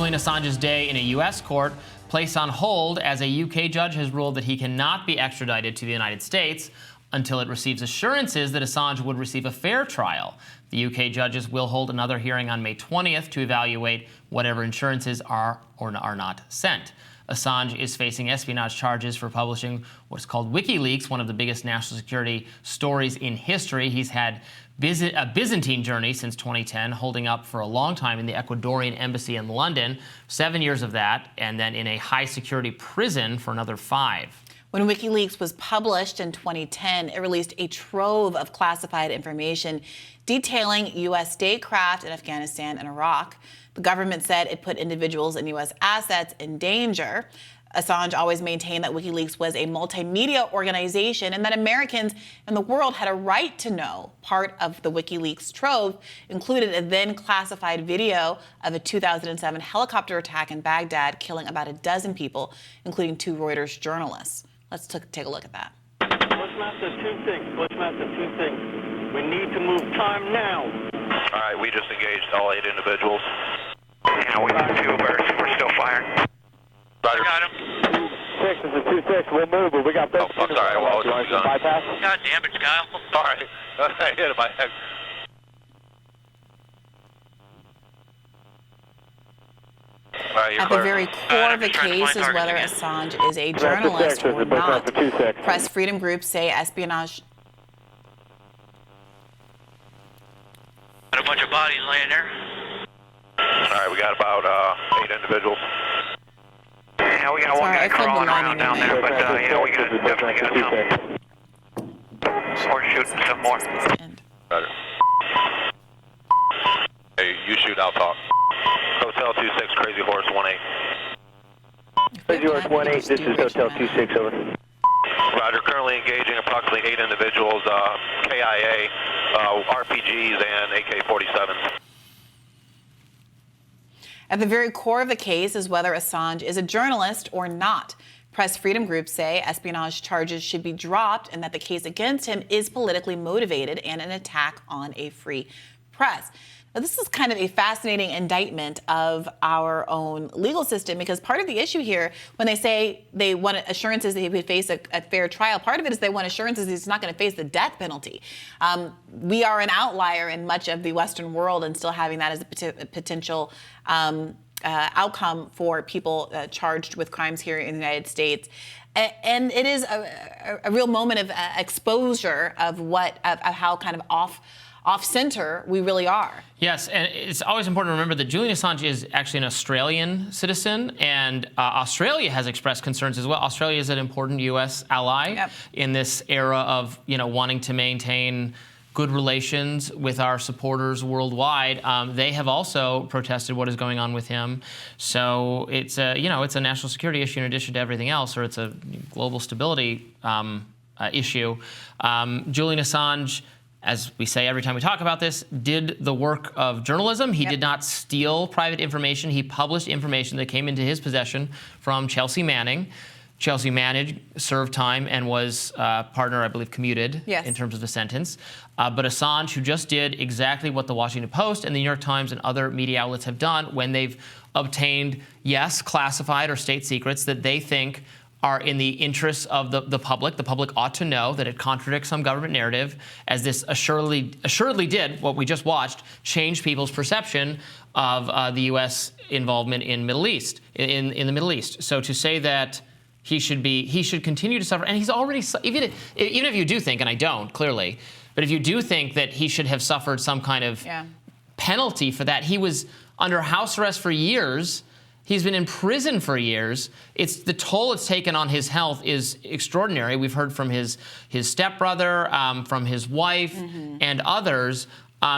Julian Assange's day in a U.S. court placed on hold as a UK judge has ruled that he cannot be extradited to the United States until it receives assurances that Assange would receive a fair trial. The UK judges will hold another hearing on May 20th to evaluate whatever assurances are or are not sent. Assange is facing espionage charges for publishing what's called WikiLeaks, one of the biggest national security stories in history. He's had a Byzantine journey since 2010, holding up for a long time in the Ecuadorian embassy in London, 7 years of that, and then in a high-security prison for another 5. When WikiLeaks was published in 2010, it released a trove of classified information detailing U.S. statecraft in Afghanistan and Iraq. The government said it put individuals and U.S. assets in danger. Assange always maintained that WikiLeaks was a multimedia organization and that Americans and the world had a right to know. Part of the WikiLeaks trove included a then classified video of a 2007 helicopter attack in Baghdad, killing about a dozen people, including 2 Reuters journalists. Let's take a look at that. Bushmaster, 2 things. We need to move time now. All right, we just engaged all 8 individuals. Yeah, we got 2 birds. We're still firing. Roger. Got him. 6 is a 2-6. We'll move, but we got 13. Oh, I'm sorry. Well, I was bypass. God damn it, Kyle. Sorry. I hit him by head. At the very core of the case is whether Assange is a journalist or not. Press freedom groups say espionage. Got a bunch of bodies laying there. All right, we got about 8 individuals. Yeah, we got one guy crawling around down there, but yeah, we definitely got some. We're shooting some more. Roger. Hey, you shoot, I'll talk. Hotel 26, Crazy Horse 18. Crazy Horse 18, this is Hotel 26, over. Roger, currently engaging approximately 8 individuals, KIA, RPGs, and AK-47s. At the very core of the case is whether Assange is a journalist or not. Press freedom groups say espionage charges should be dropped and that the case against him is politically motivated and an attack on a free press. Now, this is kind of a fascinating indictment of our own legal system, because part of the issue here, when they say they want assurances that he would face a fair trial, part of it is they want assurances he's not going to face the death penalty. We are an outlier in much of the Western world and still having that as a potential outcome for people charged with crimes here in the United States. And it is a real moment of exposure of how kind of off-center we really are. Yes, and it's always important to remember that Julian Assange is actually an Australian citizen, and Australia has expressed concerns as well. Australia is an important U.S. ally in this era of, wanting to maintain good relations with our supporters worldwide. They have also protested what is going on with him. So it's it's a national security issue in addition to everything else, or it's a global stability issue. Julian Assange, as we say every time we talk about this, did the work of journalism. He did not steal private information. He published information that came into his possession from Chelsea Manning. Chelsea Manning served time and was partner, I believe, commuted in terms of the sentence. But Assange, who just did exactly what the Washington Post and the New York Times and other media outlets have done when they've obtained, yes, classified or state secrets that they think are in the interests of the public. The public ought to know that it contradicts some government narrative, as this assuredly did, what we just watched, change people's perception of the U.S. involvement in the Middle East. So to say that he should continue to suffer, and he's already, even if you do think, and I don't, clearly, but if you do think that he should have suffered some kind of penalty for that, he was under house arrest for years. He's been in prison for years. The toll it's taken on his health is extraordinary. We've heard from his stepbrother, from his wife, and others.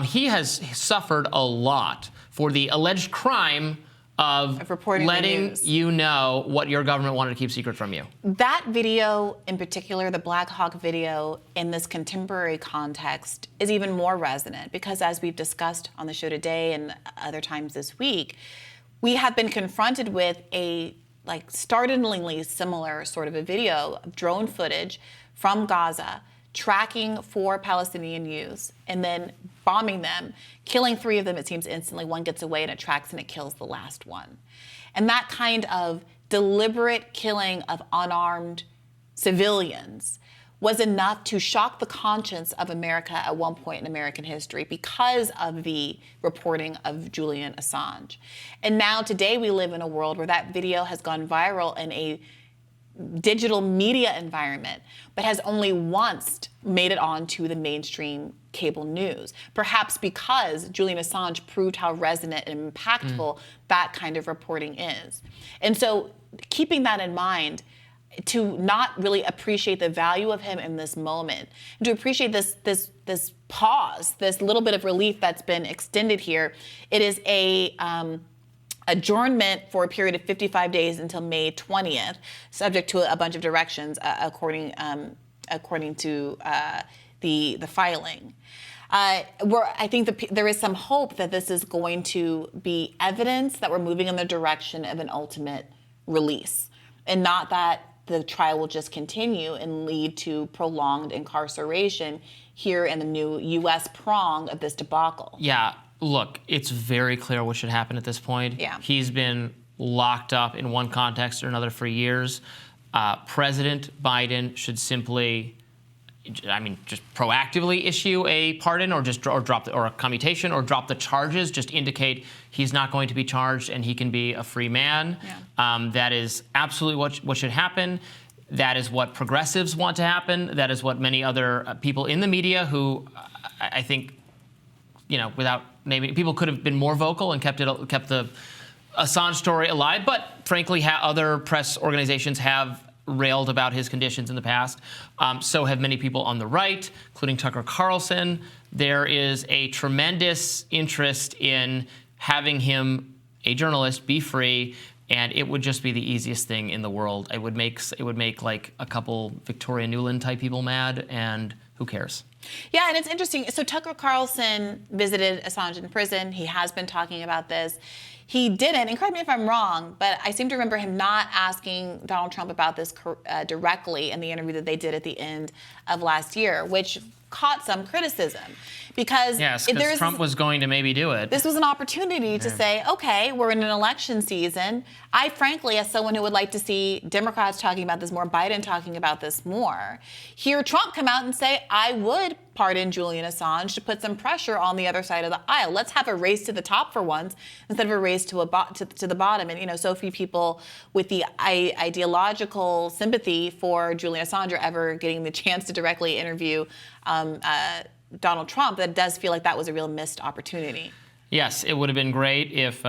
He has suffered a lot for the alleged crime of letting you know what your government wanted to keep secret from you. That video in particular, the Black Hawk video, in this contemporary context is even more resonant because, as we've discussed on the show today and other times this week, we have been confronted with a startlingly similar sort of a video of drone footage from Gaza tracking 4 Palestinian youths, and then bombing them, killing 3 of them, it seems, instantly. 1 gets away and it tracks and it kills the last one. And that kind of deliberate killing of unarmed civilians was enough to shock the conscience of America at one point in American history because of the reporting of Julian Assange. And now today we live in a world where that video has gone viral in a digital media environment, but has only once made it onto the mainstream cable news, perhaps because Julian Assange proved how resonant and impactful that kind of reporting is. And so keeping that in mind, to not really appreciate the value of him in this moment, and to appreciate this pause, this little bit of relief that's been extended here, it is a adjournment for a period of 55 days until May 20th, subject to a bunch of directions according to the filing. I think there is some hope that this is going to be evidence that we're moving in the direction of an ultimate release, and not that the trial will just continue and lead to prolonged incarceration here in the new U.S. prong of this debacle. Yeah, look, it's very clear what should happen at this point. Yeah. He's been locked up in one context or another for years. President Biden should simply, just proactively issue a pardon, or drop or a commutation, or drop the charges. Just indicate he's not going to be charged and he can be a free man. Yeah. That is absolutely what should happen. That is what progressives want to happen. That is what many other people in the media, who I think, without naming, people could have been more vocal and kept the Assange story alive. But frankly, other press organizations have railed about his conditions in the past. So have many people on the right, including Tucker Carlson. There is a tremendous interest in having him, a journalist, be free, and it would just be the easiest thing in the world. It would make like a couple Victoria Nuland type people mad, and who cares? Yeah, and it's interesting. So Tucker Carlson visited Assange in prison. He has been talking about this. He didn't, and correct me if I'm wrong, but I seem to remember him not asking Donald Trump about this directly in the interview that they did at the end of last year, which caught some criticism. Because Trump was going to maybe do it. This was an opportunity to say, okay, we're in an election season. I frankly, as someone who would like to see Democrats talking about this more, Biden talking about this more, hear Trump come out and say, I would pardon Julian Assange to put some pressure on the other side of the aisle. Let's have a race to the top for once instead of a race to the bottom. And, so few people with the ideological sympathy for Julian Assange are ever getting the chance to directly interview Donald Trump. That does feel like that was a real missed opportunity. Yes, it would have been great if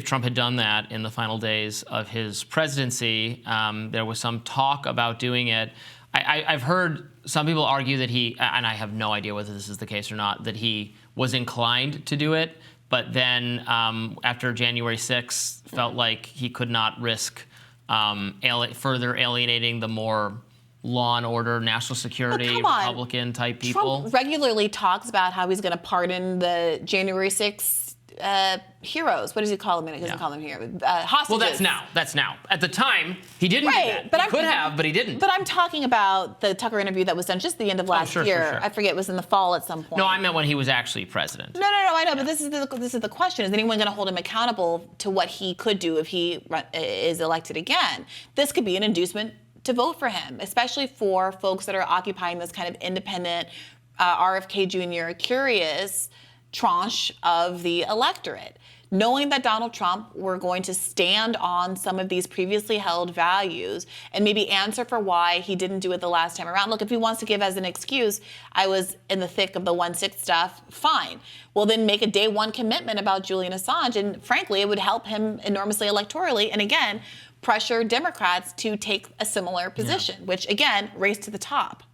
Trump had done that in the final days of his presidency. There was some talk about doing it. I've heard some people argue that he, and I have no idea whether this is the case or not, that he was inclined to do it, but then after January 6th, felt like he could not risk further alienating the more law and order, national security, Republican type people. Trump regularly talks about how he's going to pardon the January 6th heroes. What does he call them? He doesn't call them heroes. Hostages. Well, that's now. At the time, he didn't do that. But he could have, but he didn't. But I'm talking about the Tucker interview that was done just the end of last year. Sure. I forget, it was in the fall at some point. No, I meant when he was actually president. No, I know. Yeah. But this is the question. Is anyone going to hold him accountable to what he could do if he is elected again? This could be an inducement to vote for him, especially for folks that are occupying this kind of independent, RFK Jr. curious tranche of the electorate. Knowing that Donald Trump were going to stand on some of these previously held values and maybe answer for why he didn't do it the last time around. Look, if he wants to give as an excuse, I was in the thick of the 1/6 stuff, fine. Well, then make a day one commitment about Julian Assange, and frankly, it would help him enormously electorally. And again, pressure Democrats to take a similar position, which again, race to the top.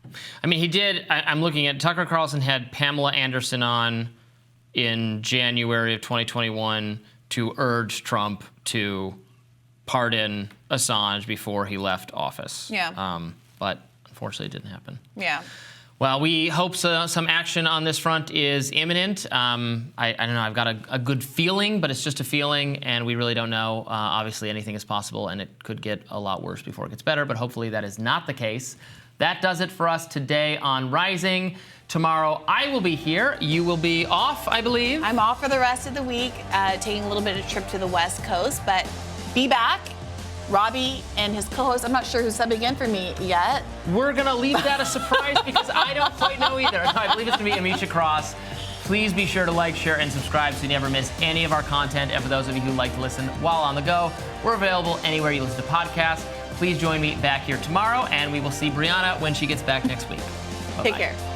I mean, he did. I'm looking at Tucker Carlson had Pamela Anderson on in January of 2021 to urge Trump to pardon Assange before he left office. Yeah. But unfortunately, it didn't happen. Yeah. Well, we hope some action on this front is imminent. I don't know. I've got a good feeling, but it's just a feeling, and we really don't know. Obviously, anything is possible, and it could get a lot worse before it gets better, but hopefully that is not the case. That does it for us today on Rising. Tomorrow, I will be here. You will be off, I believe. I'm off for the rest of the week, taking a little bit of a trip to the West Coast, but be back. Robby and his co-host, I'm not sure who's subbing in for me yet. We're going to leave that a surprise because I don't quite know either. No, I believe it's going to be Amisha Cross. Please be sure to like, share, and subscribe so you never miss any of our content. And for those of you who like to listen while on the go, we're available anywhere you listen to podcasts. Please join me back here tomorrow, and we will see Briahna when she gets back next week. Bye-bye. Take care.